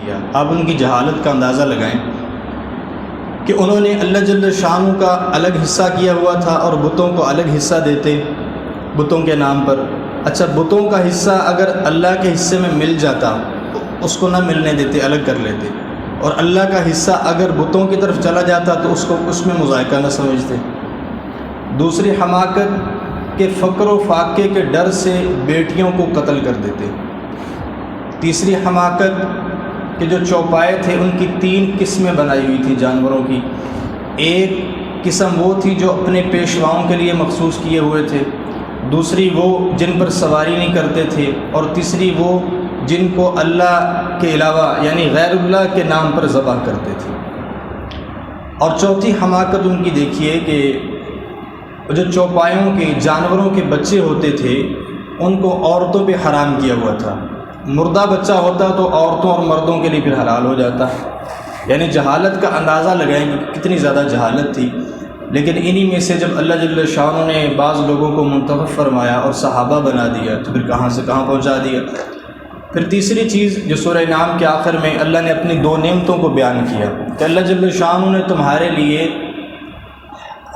کیا۔ آپ ان کی جہالت کا اندازہ لگائیں کہ انہوں نے اللہ جل شانہ کا الگ حصہ کیا ہوا تھا اور بتوں کو الگ حصہ دیتے بتوں کے نام پر۔ اچھا، بتوں کا حصہ اگر اللہ کے حصے میں مل جاتا اس کو نہ ملنے دیتے، الگ کر لیتے، اور اللہ کا حصہ اگر بتوں کی طرف چلا جاتا تو اس میں مذائقہ نہ سمجھتے۔ دوسری حماقت کہ فقر و فاقے کے ڈر سے بیٹیوں کو قتل کر دیتے۔ تیسری حماقت کہ جو چوپائے تھے ان کی 3 قسمیں بنائی ہوئی تھیں جانوروں کی۔ ایک قسم وہ تھی جو اپنے پیشواؤں کے لیے مخصوص کیے ہوئے تھے، دوسری وہ جن پر سواری نہیں کرتے تھے، اور تیسری وہ جن کو اللہ کے علاوہ یعنی غیر اللہ کے نام پر ذبح کرتے تھے۔ اور چوتھی حماقت ان کی دیکھیے کہ جو چوپایوں کے جانوروں کے بچے ہوتے تھے ان کو عورتوں پہ حرام کیا ہوا تھا۔ مردہ بچہ ہوتا تو عورتوں اور مردوں کے لیے پھر حلال ہو جاتا۔ یعنی جہالت کا اندازہ لگائیں کہ کتنی زیادہ جہالت تھی۔ لیکن انہی میں سے جب اللہ جل شانہ نے بعض لوگوں کو منتخب فرمایا اور صحابہ بنا دیا تو پھر کہاں سے کہاں پہنچا دیا۔ پھر تیسری چیز جو سورہ انعام کے آخر میں اللہ نے اپنی 2 نعمتوں کو بیان کیا کہ اللہ جل شانہ نے تمہارے لیے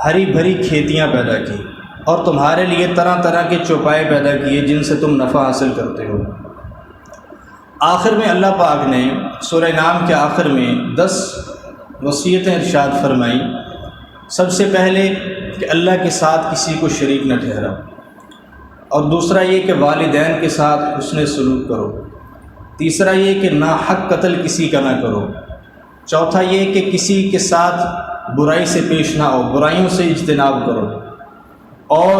ہری بھری کھیتیاں پیدا کی اور تمہارے لیے طرح طرح کے چوپائے پیدا کیے جن سے تم نفع حاصل کرتے ہو۔ آخر میں اللہ پاک نے سورہ انعام کے آخر میں 10 وصیتیں ارشاد فرمائی۔ سب سے پہلے کہ اللہ کے ساتھ کسی کو شریک نہ ٹھہرا، اور دوسرا یہ کہ والدین کے ساتھ حسن سلوک کرو، تیسرا یہ کہ ناحق قتل کسی کا نہ کرو، چوتھا یہ کہ کسی کے ساتھ برائی سے پیش نہ ہو، برائیوں سے اجتناب کرو، اور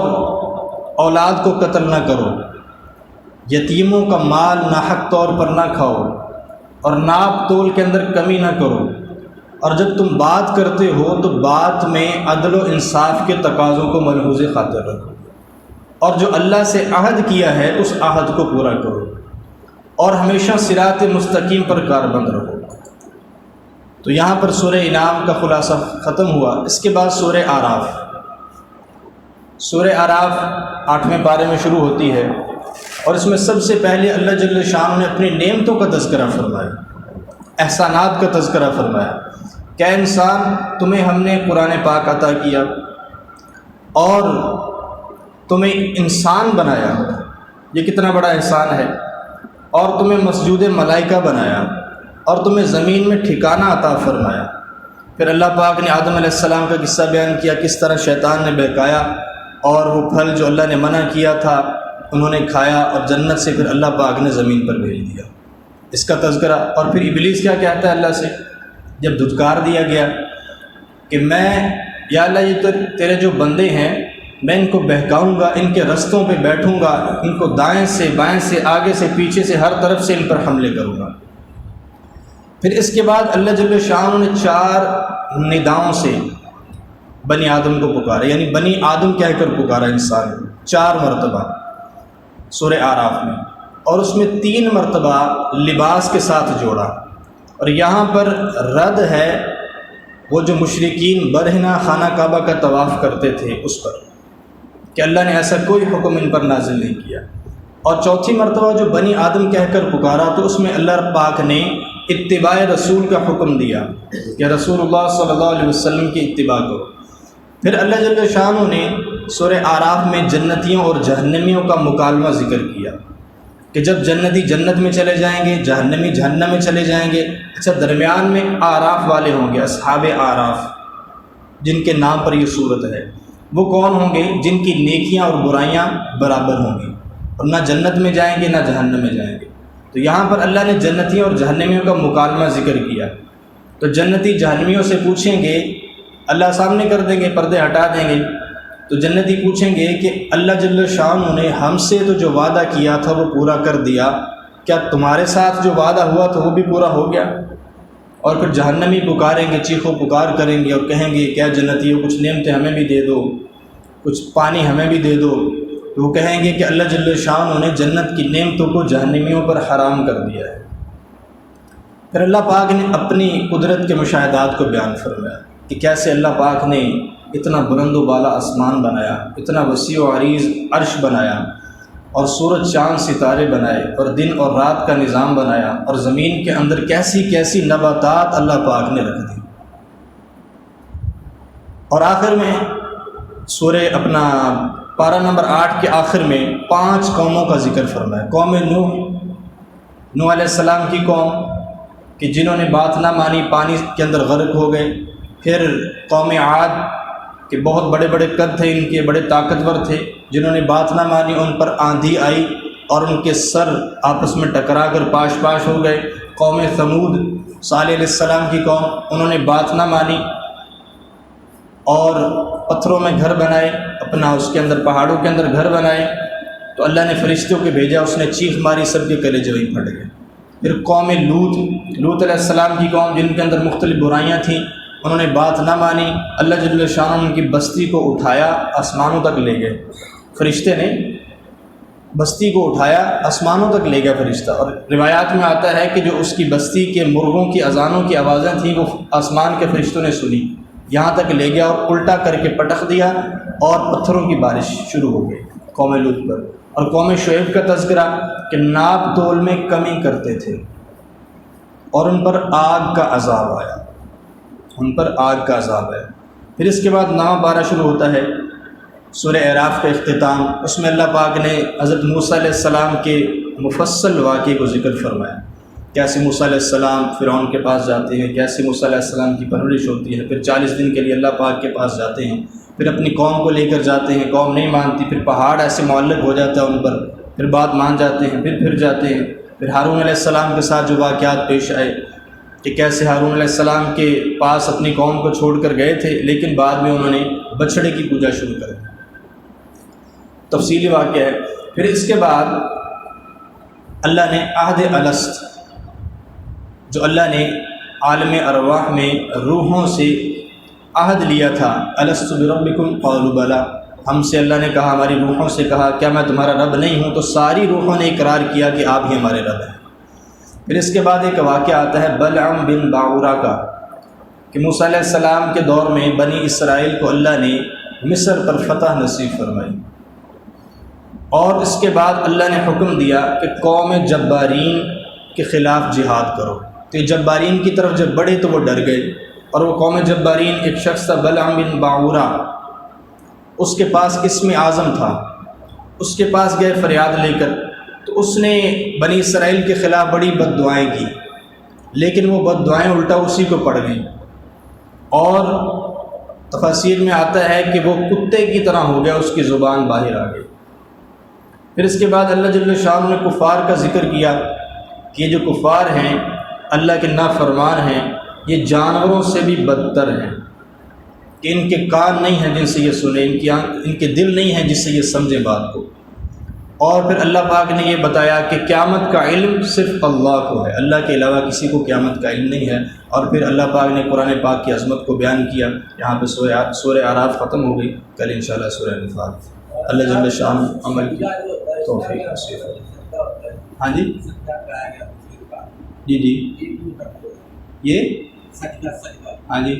اولاد کو قتل نہ کرو، یتیموں کا مال ناحق طور پر نہ کھاؤ، اور ناپ تول کے اندر کمی نہ کرو، اور جب تم بات کرتے ہو تو بات میں عدل و انصاف کے تقاضوں کو ملحوظ خاطر رکھو، اور جو اللہ سے عہد کیا ہے اس عہد کو پورا کرو، اور ہمیشہ صراط مستقیم پر کاربند رہو۔ تو یہاں پر سورہ انعام کا خلاصہ ختم ہوا۔ اس کے بعد سورہ اعراف 8ویں پارے میں شروع ہوتی ہے، اور اس میں سب سے پہلے اللہ جل شانہ نے اپنی نعمتوں کا تذکرہ فرمایا، احسانات کا تذکرہ فرمایا کہ اے انسان تمہیں ہم نے قرآن پاک عطا کیا اور تمہیں انسان بنایا، یہ کتنا بڑا احسان ہے، اور تمہیں مسجود ملائکہ بنایا، اور تمہیں زمین میں ٹھکانہ عطا فرمایا۔ پھر اللہ پاک نے آدم علیہ السلام کا قصہ بیان کیا، کس طرح شیطان نے بہکایا اور وہ پھل جو اللہ نے منع کیا تھا انہوں نے کھایا، اور جنت سے پھر اللہ پاک نے زمین پر بھیج دیا، اس کا تذکرہ۔ اور پھر ابلیس کیا کہتا ہے اللہ سے جب دھتکار دیا گیا کہ یا اللہ یہ تو تیرے جو بندے ہیں میں ان کو بہکاؤں گا، ان کے رستوں پہ بیٹھوں گا، ان کو دائیں سے بائیں سے آگے سے پیچھے سے ہر طرف سے ان پر حملے کروں گا۔ پھر اس کے بعد اللہ جل شانہ نے 4 نداؤں سے بنی آدم کو پکارا، یعنی بنی آدم کہہ کر پکارا انسان 4 مرتبہ سورہ اعراف میں، اور اس میں 3 مرتبہ لباس کے ساتھ جوڑا۔ اور یہاں پر رد ہے وہ جو مشرکین برہنہ خانہ کعبہ کا طواف کرتے تھے اس پر، کہ اللہ نے ایسا کوئی حکم ان پر نازل نہیں کیا۔ اور چوتھی مرتبہ جو بنی آدم کہہ کر پکارا تو اس میں اللہ پاک نے اتباع رسول کا حکم دیا کہ رسول اللہ صلی اللہ علیہ وسلم کی اتباع کرو۔ پھر اللہ جل شانہ نے سورہ اعراف میں جنتیوں اور جہنمیوں کا مکالمہ ذکر کیا کہ جب جنتی جنت میں چلے جائیں گے، جہنمی جہنم میں چلے جائیں گے۔ اچھا، درمیان میں اعراف والے ہوں گے، اصحاب اعراف جن کے نام پر یہ صورت ہے، وہ کون ہوں گے؟ جن کی نیکیاں اور برائیاں برابر ہوں گی، اور نہ جنت میں جائیں گے نہ جہنم میں جائیں گے۔ تو یہاں پر اللہ نے جنتیوں اور جہنمیوں کا مکالمہ ذکر کیا۔ تو جنتی جہنمیوں سے پوچھیں گے، اللہ سامنے کر دیں گے، پردے ہٹا دیں گے، تو جنتی پوچھیں گے کہ اللہ جل شانہ نے ہم سے تو جو وعدہ کیا تھا وہ پورا کر دیا، کیا تمہارے ساتھ جو وعدہ ہوا تو وہ بھی پورا ہو گیا؟ اور پھر جہنمی پکاریں گے، چیخو پکار کریں گے اور کہیں گے کیا جنتیوں کچھ نعمتیں ہمیں بھی دے دو، کچھ پانی ہمیں بھی دے دو۔ تو وہ کہیں گے کہ اللہ جل شانہ نے جنت کی نعمتوں کو جہنمیوں پر حرام کر دیا ہے۔ پھر اللہ پاک نے اپنی قدرت کے مشاہدات کو بیان فرمایا کہ کیسے اللہ پاک نے اتنا بلند و بالا آسمان بنایا، اتنا وسیع و عریض عرش بنایا، اور سورج چاند ستارے بنائے اور دن اور رات کا نظام بنایا اور زمین کے اندر کیسی کیسی نباتات اللہ پاک نے رکھ دی. اور آخر میں سورہ اپنا پارہ نمبر 8 کے آخر میں 5 قوموں کا ذکر فرمایا. قوم نوح علیہ السلام کی قوم کہ جنہوں نے بات نہ مانی، پانی کے اندر غرق ہو گئے. پھر قوم عاد کہ بہت بڑے بڑے قد تھے ان کے، بڑے طاقتور تھے، جنہوں نے بات نہ مانی، ان پر آندھی آئی اور ان کے سر آپس میں ٹکرا کر پاش پاش ہو گئے. قوم ثمود صالح علیہ السلام کی قوم، انہوں نے بات نہ مانی اور پتھروں میں گھر بنائے اپنا، اس کے اندر پہاڑوں کے اندر گھر بنائے. تو اللہ نے فرشتوں کو بھیجا، اس نے چیخ ماری، سب کے کلیجے وہیں پھٹ گئے. پھر قوم لوط علیہ السلام کی قوم، جن کے اندر مختلف برائیاں تھیں، انہوں نے بات نہ مانی. اللہ جل شانہ ان کی بستی کو اٹھایا، آسمانوں تک لے گئے. فرشتے نے بستی کو اٹھایا، آسمانوں تک لے گیا فرشتہ. اور روایات میں آتا ہے کہ جو اس کی بستی کے مرغوں کی اذانوں کی آوازیں تھیں وہ آسمان کے فرشتوں نے سنی، یہاں تک لے گیا اور الٹا کر کے پٹخ دیا اور پتھروں کی بارش شروع ہو گئی قوم لوط پر. اور قوم شعیب کا تذکرہ کہ ناپ تول میں کمی کرتے تھے اور ان پر آگ کا عذاب آیا، ان پر آگ کا عذاب ہے. پھر اس کے بعد نامہ پارہ شروع ہوتا ہے، سورہ اعراف کا اختتام. اس میں اللہ پاک نے حضرت موسیٰ علیہ السلام کے مفصل واقعے کو ذکر فرمایا. کیسے موسیٰ علیہ السلام فرعون کے پاس جاتے ہیں، کیسے موسیٰ علیہ السلام کی پرورش ہوتی ہے. پھر 40 دن کے لیے اللہ پاک کے پاس جاتے ہیں، پھر اپنی قوم کو لے کر جاتے ہیں، قوم نہیں مانتی، پھر پہاڑ ایسے معلق ہو جاتا ہے ان پر، پھر بات مان جاتے ہیں، پھر جاتے ہیں. پھر ہارون علیہ السلام کے ساتھ جو واقعات پیش آئے کہ کیسے ہارون علیہ السلام کے پاس اپنی قوم کو چھوڑ کر گئے تھے، لیکن بعد میں انہوں نے بچھڑے کی پوجا شروع کر دی. تفصیلی واقعہ ہے. پھر اس کے بعد اللہ نے عہد الست، جو اللہ نے عالم ارواح میں روحوں سے عہد لیا تھا، الست بربکم قالوا بلی، ہم سے اللہ نے کہا، ہماری روحوں سے کہا کیا میں تمہارا رب نہیں ہوں؟ تو ساری روحوں نے اقرار کیا کہ آپ ہی ہمارے رب ہیں. پھر اس کے بعد ایک واقعہ آتا ہے بلعم بن باعورہ کا کہ موسیٰ علیہ السلام کے دور میں بنی اسرائیل کو اللہ نے مصر پر فتح نصیب فرمائی. اور اس کے بعد اللہ نے حکم دیا کہ قوم جبارین کے خلاف جہاد کرو. تو یہ جبارین کی طرف جب بڑھے تو وہ ڈر گئے، اور وہ قوم جبارین ایک شخص تھا بلعم بن باعورہ، اس کے پاس اسم اعظم تھا، اس کے پاس گئے فریاد لے کر. تو اس نے بنی اسرائیل کے خلاف بڑی بد دعائیں کی، لیکن وہ بد دعائیں الٹا اسی کو پڑ گئیں، اور تفاسیر میں آتا ہے کہ وہ کتے کی طرح ہو گیا، اس کی زبان باہر آ گئی. پھر اس کے بعد اللہ جل شانہ نے کفار کا ذکر کیا کہ یہ جو کفار ہیں، اللہ کے نافرمان ہیں، یہ جانوروں سے بھی بدتر ہیں، کہ ان کے کان نہیں ہیں جن سے یہ سنیں، ان کے دل نہیں ہیں جس سے یہ سمجھیں بات کو. اور پھر اللہ پاک نے یہ بتایا کہ قیامت کا علم صرف اللہ کو ہے، اللہ کے علاوہ کسی کو قیامت کا علم نہیں ہے. اور پھر اللہ پاک نے قرآن پاک کی عظمت کو بیان کیا. یہاں پہ سورہ اعراف ختم ہو گئی، کل انشاءاللہ سورہ انفال. اللہ جل شانہ عمل کی توفیق نصیب فرمائے. ہاں جی جی یہ ہاں جی